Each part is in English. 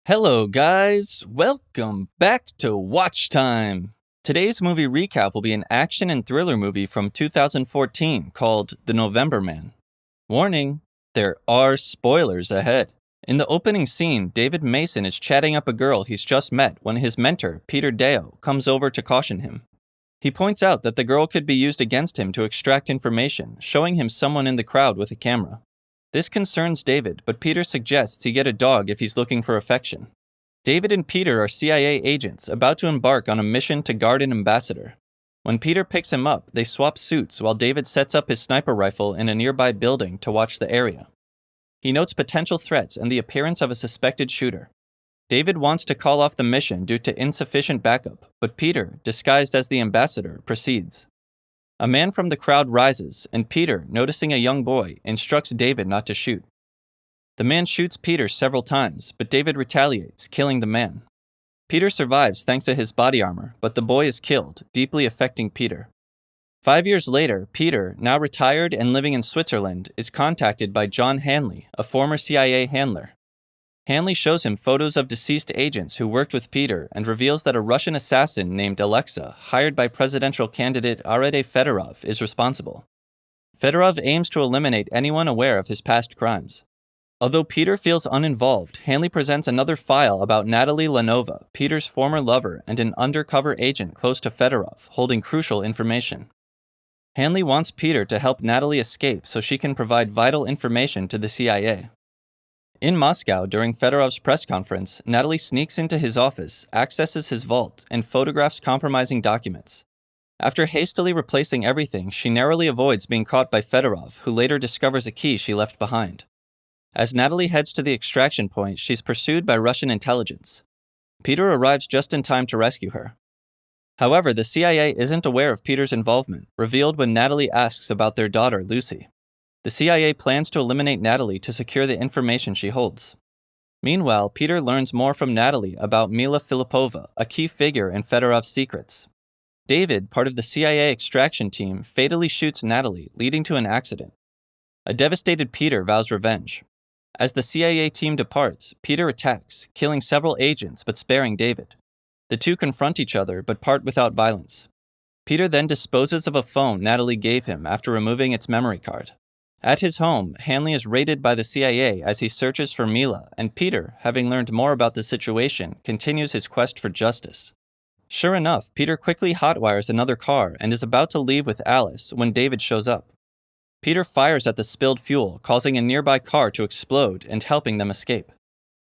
Hello, guys. Welcome back to Watch Time. Today's movie recap will be an action and thriller movie from 2014 called The November Man. Warning, there are spoilers ahead. In the opening scene, David Mason is chatting up a girl he's just met when his mentor, Peter Devereaux, comes over to caution him. He points out that the girl could be used against him to extract information, showing him someone in the crowd with a camera. This concerns David, but Peter suggests he get a dog if he's looking for affection. David and Peter are CIA agents about to embark on a mission to guard an ambassador. When Peter picks him up, they swap suits while David sets up his sniper rifle in a nearby building to watch the area. He notes potential threats and the appearance of a suspected shooter. David wants to call off the mission due to insufficient backup, but Peter, disguised as the ambassador, proceeds. A man from the crowd rises, and Peter, noticing a young boy, instructs David not to shoot. The man shoots Peter several times, but David retaliates, killing the man. Peter survives thanks to his body armor, but the boy is killed, deeply affecting Peter. 5 years later, Peter, now retired and living in Switzerland, is contacted by John Hanley, a former CIA handler. Hanley shows him photos of deceased agents who worked with Peter and reveals that a Russian assassin named Alexa, hired by presidential candidate Arady Fedorov, is responsible. Fedorov aims to eliminate anyone aware of his past crimes. Although Peter feels uninvolved, Hanley presents another file about Natalie Lanova, Peter's former lover and an undercover agent close to Fedorov, holding crucial information. Hanley wants Peter to help Natalie escape so she can provide vital information to the CIA. In Moscow, during Fedorov's press conference, Natalie sneaks into his office, accesses his vault, and photographs compromising documents. After hastily replacing everything, she narrowly avoids being caught by Fedorov, who later discovers a key she left behind. As Natalie heads to the extraction point, she's pursued by Russian intelligence. Peter arrives just in time to rescue her. However, the CIA isn't aware of Peter's involvement, revealed when Natalie asks about their daughter, Lucy. The CIA plans to eliminate Natalie to secure the information she holds. Meanwhile, Peter learns more from Natalie about Mila Filipova, a key figure in Fedorov's secrets. David, part of the CIA extraction team, fatally shoots Natalie, leading to an accident. A devastated Peter vows revenge. As the CIA team departs, Peter attacks, killing several agents but sparing David. The two confront each other but part without violence. Peter then disposes of a phone Natalie gave him after removing its memory card. At his home, Hanley is raided by the CIA as he searches for Mila, and Peter, having learned more about the situation, continues his quest for justice. Sure enough, Peter quickly hotwires another car and is about to leave with Alice when David shows up. Peter fires at the spilled fuel, causing a nearby car to explode and helping them escape.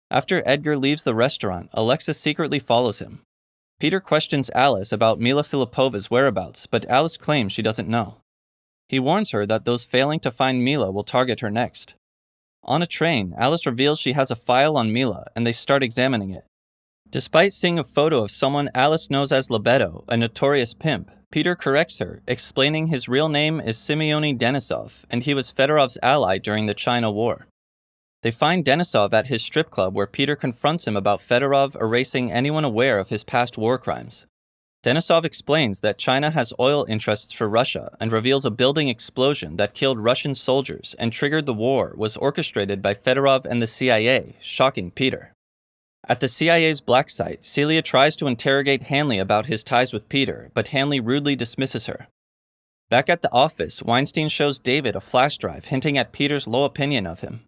After Edgar leaves the restaurant, Alexa secretly follows him. Peter questions Alice about Mila Filipova's whereabouts, but Alice claims she doesn't know. He warns her that those failing to find Mila will target her next. On a train, Alice reveals she has a file on Mila, and they start examining it. Despite seeing a photo of someone Alice knows as Libido, a notorious pimp, Peter corrects her, explaining his real name is Simeon Denisov, and he was Fedorov's ally during the China War. They find Denisov at his strip club where Peter confronts him about Fedorov erasing anyone aware of his past war crimes. Denisov explains that China has oil interests for Russia and reveals a building explosion that killed Russian soldiers and triggered the war was orchestrated by Fedorov and the CIA, shocking Peter. At the CIA's black site, Celia tries to interrogate Hanley about his ties with Peter, but Hanley rudely dismisses her. Back at the office, Weinstein shows David a flash drive hinting at Peter's low opinion of him.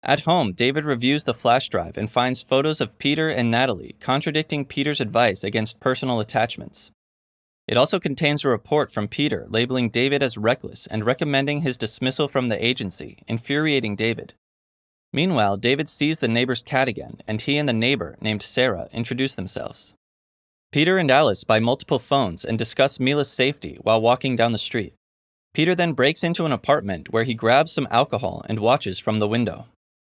At home, David reviews the flash drive and finds photos of Peter and Natalie, contradicting Peter's advice against personal attachments. It also contains a report from Peter labeling David as reckless and recommending his dismissal from the agency, infuriating David. Meanwhile, David sees the neighbor's cat again, and he and the neighbor, named Sarah, introduce themselves. Peter and Alice buy multiple phones and discuss Mila's safety while walking down the street. Peter then breaks into an apartment where he grabs some alcohol and watches from the window.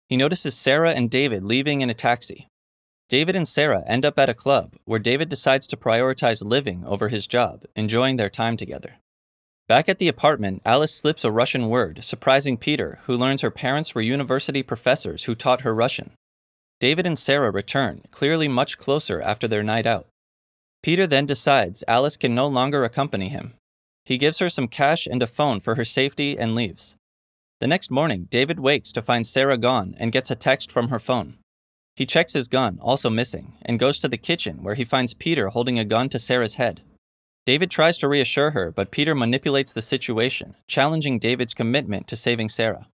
He notices Sarah and David leaving in a taxi. David and Sarah end up at a club, where David decides to prioritize living over his job, enjoying their time together. Back at the apartment, Alice slips a Russian word, surprising Peter, who learns her parents were university professors who taught her Russian. David and Sarah return, clearly much closer after their night out. Peter then decides Alice can no longer accompany him. He gives her some cash and a phone for her safety and leaves. The next morning, David wakes to find Sarah gone and gets a text from her phone. He checks his gun, also missing, and goes to the kitchen where he finds Peter holding a gun to Sarah's head. David tries to reassure her, but Peter manipulates the situation, challenging David's commitment to saving Sarah.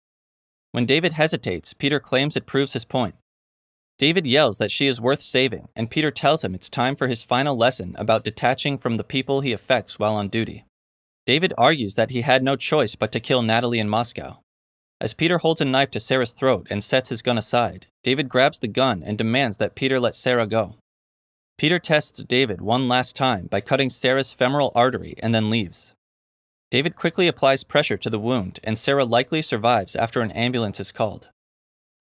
When David hesitates, Peter claims it proves his point. David yells that she is worth saving, and Peter tells him it's time for his final lesson about detaching from the people he affects while on duty. David argues that he had no choice but to kill Natalie in Moscow. As Peter holds a knife to Sarah's throat and sets his gun aside, David grabs the gun and demands that Peter let Sarah go. Peter tests David one last time by cutting Sarah's femoral artery and then leaves. David quickly applies pressure to the wound, and Sarah likely survives after an ambulance is called.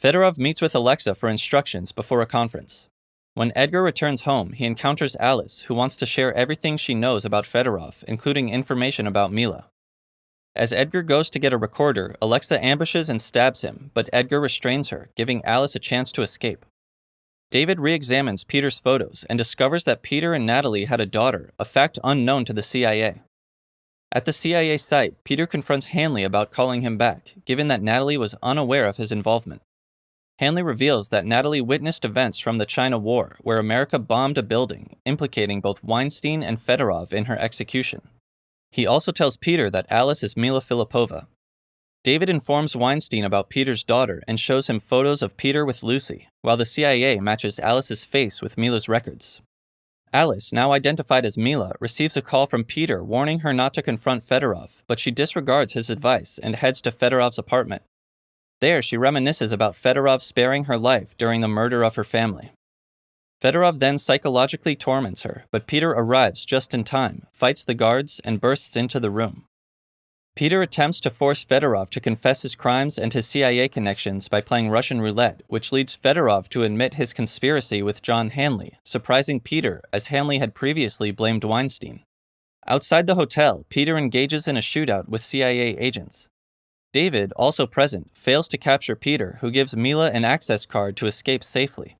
Fedorov meets with Alexa for instructions before a conference. When Edgar returns home, he encounters Alice, who wants to share everything she knows about Fedorov, including information about Mila. As Edgar goes to get a recorder, Alexa ambushes and stabs him, but Edgar restrains her, giving Alice a chance to escape. David re-examines Peter's photos and discovers that Peter and Natalie had a daughter, a fact unknown to the CIA. At the CIA site, Peter confronts Hanley about calling him back, given that Natalie was unaware of his involvement. Hanley reveals that Natalie witnessed events from the China War, where America bombed a building, implicating both Weinstein and Fedorov in her execution. He also tells Peter that Alice is Mila Filipova. David informs Weinstein about Peter's daughter and shows him photos of Peter with Lucy, while the CIA matches Alice's face with Mila's records. Alice, now identified as Mila, receives a call from Peter warning her not to confront Fedorov, but she disregards his advice and heads to Fedorov's apartment. There, she reminisces about Fedorov sparing her life during the murder of her family. Fedorov then psychologically torments her, but Peter arrives just in time, fights the guards, and bursts into the room. Peter attempts to force Fedorov to confess his crimes and his CIA connections by playing Russian roulette, which leads Fedorov to admit his conspiracy with John Hanley, surprising Peter, as Hanley had previously blamed Weinstein. Outside the hotel, Peter engages in a shootout with CIA agents. David, also present, fails to capture Peter, who gives Mila an access card to escape safely.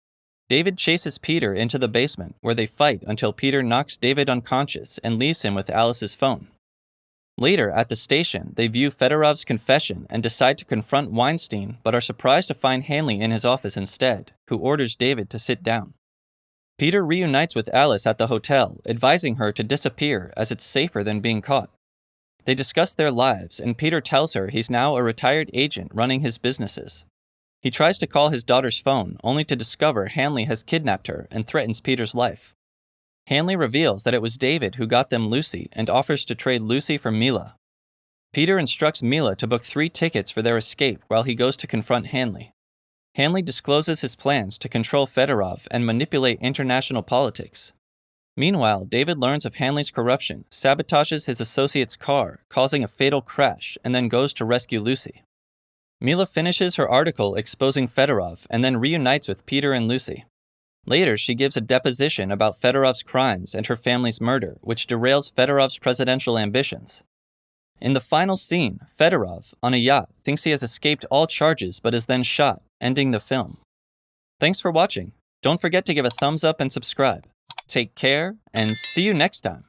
David chases Peter into the basement, where they fight until Peter knocks David unconscious and leaves him with Alice's phone. Later, at the station, they view Fedorov's confession and decide to confront Weinstein, but are surprised to find Hanley in his office instead, who orders David to sit down. Peter reunites with Alice at the hotel, advising her to disappear as it's safer than being caught. They discuss their lives, and Peter tells her he's now a retired agent running his businesses. He tries to call his daughter's phone, only to discover Hanley has kidnapped her and threatens Peter's life. Hanley reveals that it was David who got them Lucy and offers to trade Lucy for Mila. Peter instructs Mila to book 3 tickets for their escape while he goes to confront Hanley. Hanley discloses his plans to control Fedorov and manipulate international politics. Meanwhile, David learns of Hanley's corruption, sabotages his associate's car, causing a fatal crash, and then goes to rescue Lucy. Mila finishes her article exposing Fedorov and then reunites with Peter and Lucy. Later, she gives a deposition about Fedorov's crimes and her family's murder, which derails Fedorov's presidential ambitions. In the final scene, Fedorov, on a yacht, thinks he has escaped all charges but is then shot, ending the film. Thanks for watching. Don't forget to give a thumbs up and subscribe. Take care, and see you next time.